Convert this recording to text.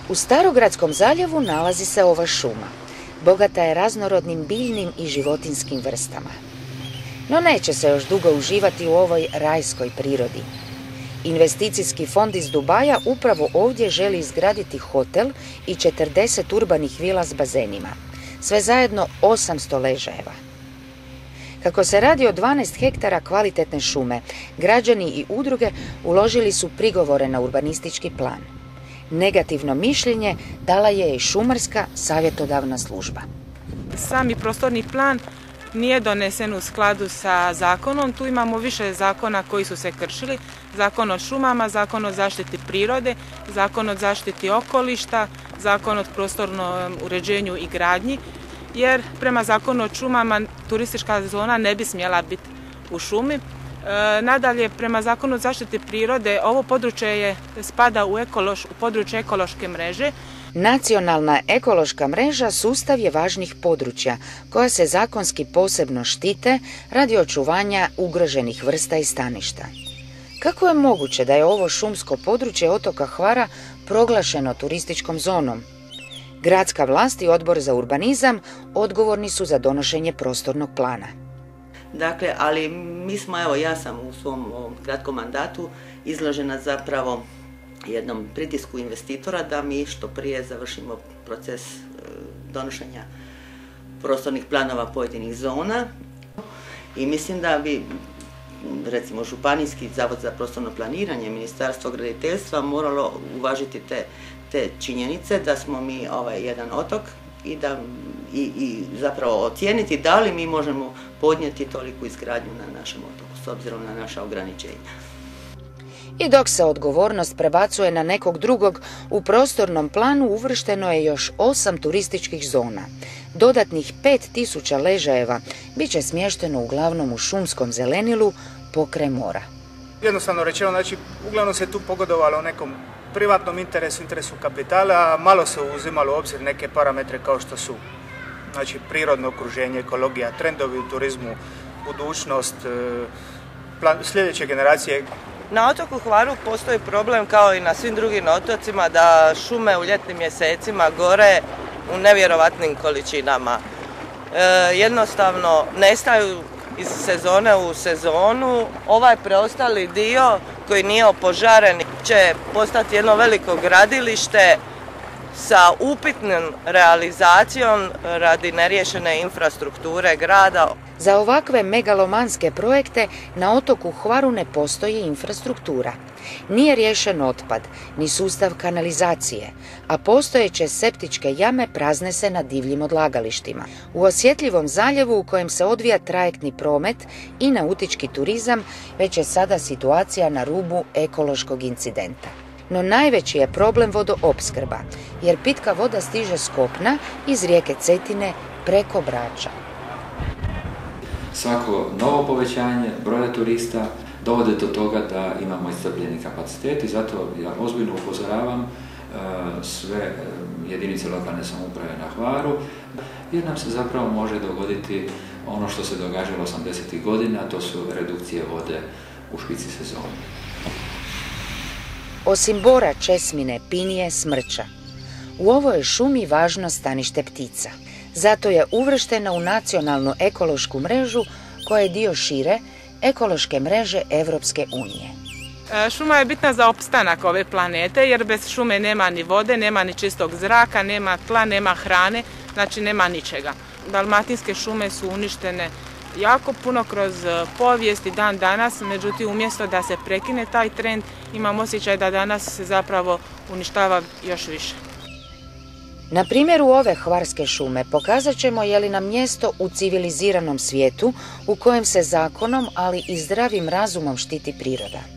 U Starogradskom zaljevu nalazi se ova šuma. Bogata je raznorodnim biljnim i životinjskim vrstama. No neće se još dugo uživati u ovoj rajskoj prirodi. Investicijski fond iz Dubaja upravo ovdje želi izgraditi hotel i 40 urbanih vila s bazenima. Sve zajedno 800 ležajeva. Kako se radi o 12 hektara kvalitetne šume, građani i udruge uložili su prigovore na urbanistički plan. Negativno mišljenje dala je i šumarska savjetodavna služba. Sami prostorni plan nije donesen u skladu sa zakonom. Tu imamo više zakona koji su se kršili. Zakon o šumama, zakon o zaštiti prirode, zakon o zaštiti okolišta, zakon o prostornom uređenju i gradnji. Jer prema zakonu o šumama turistička zona ne bi smjela biti u šumi. Nadalje, prema zakonu o zaštiti prirode, ovo područje spada u područje ekološke mreže. Nacionalna ekološka mreža sustav je važnih područja koja se zakonski posebno štite radi očuvanja ugroženih vrsta i staništa. Kako je moguće da je ovo šumsko područje otoka Hvara proglašeno turističkom zonom? Gradska vlast i odbor za urbanizam odgovorni su za donošenje prostornog plana. Dakle, ali mi smo, evo ja sam u svom kratkom mandatu izložena zapravo jednom pritisku investitora da mi što prije završimo proces donošenja prostornih planova pojedinih zona i mislim da bi recimo Županijski zavod za prostorno planiranje, Ministarstvo graditeljstva moralo uvažiti te činjenice da smo mi jedan otok i zapravo ocijeniti da li mi možemo podnijeti toliku izgradnju na našem otoku s obzirom na naša ograničenja. I dok se odgovornost prebacuje na nekog drugog, u prostornom planu uvršteno je još 8 turističkih zona. Dodatnih 5000 ležajeva bit će smješteno uglavnom u šumskom zelenilu pokraj mora. Jednostavno rečeno, znači, uglavnom se tu pogodovalo nekom privatnom interesu kapitala, a malo se uzimalo u obzir neke parametre kao što su prirodno okruženje, ekologija, trendovi u turizmu, budućnost, sljedeće generacije. Na otoku Hvaru postoji problem kao i na svim drugim otocima da šume u ljetnim mjesecima gore u nevjerovatnim količinama. Jednostavno nestaju iz sezone u sezonu. Ovaj preostali dio koji nije opožaren će postati jedno veliko gradilište sa upitnom realizacijom radi neriješene infrastrukture grada. Za ovakve megalomanske projekte na otoku Hvaru ne postoji infrastruktura. Nije riješen otpad, ni sustav kanalizacije, a postojeće septičke jame prazne se na divljim odlagalištima. U osjetljivom zaljevu u kojem se odvija trajektni promet i nautički turizam, već je sada situacija na rubu ekološkog incidenta. No najveći je problem vodoopskrba, jer pitka voda stiže s kopna iz rijeke Cetine preko Brača. Svako novo povećanje broja turista dovode do toga da imamo iscrpljeni kapacitet i zato ja ozbiljno upozoravam sve jedinice lokalne samouprave na Hvaru, jer nam se zapravo može dogoditi ono što se događalo 80. godina, a to su redukcije vode u špici sezone. Osim bora, česmine, pinije, smrča, u ovoj je šumi važno stanište ptica. Zato je uvrštena u nacionalnu ekološku mrežu koja je dio šire ekološke mreže Evropske unije. Šuma je bitna za opstanak ove planete jer bez šume nema ni vode, nema ni čistog zraka, nema tla, nema hrane, znači nema ničega. Dalmatinske šume su uništene jako puno kroz povijest i dan danas, međutim umjesto da se prekine taj trend, imam osjećaj da danas se zapravo uništava još više. Na primjeru ove hvarske šume pokazat ćemo je li nam mjesto u civiliziranom svijetu u kojem se zakonom, ali i zdravim razumom štiti priroda.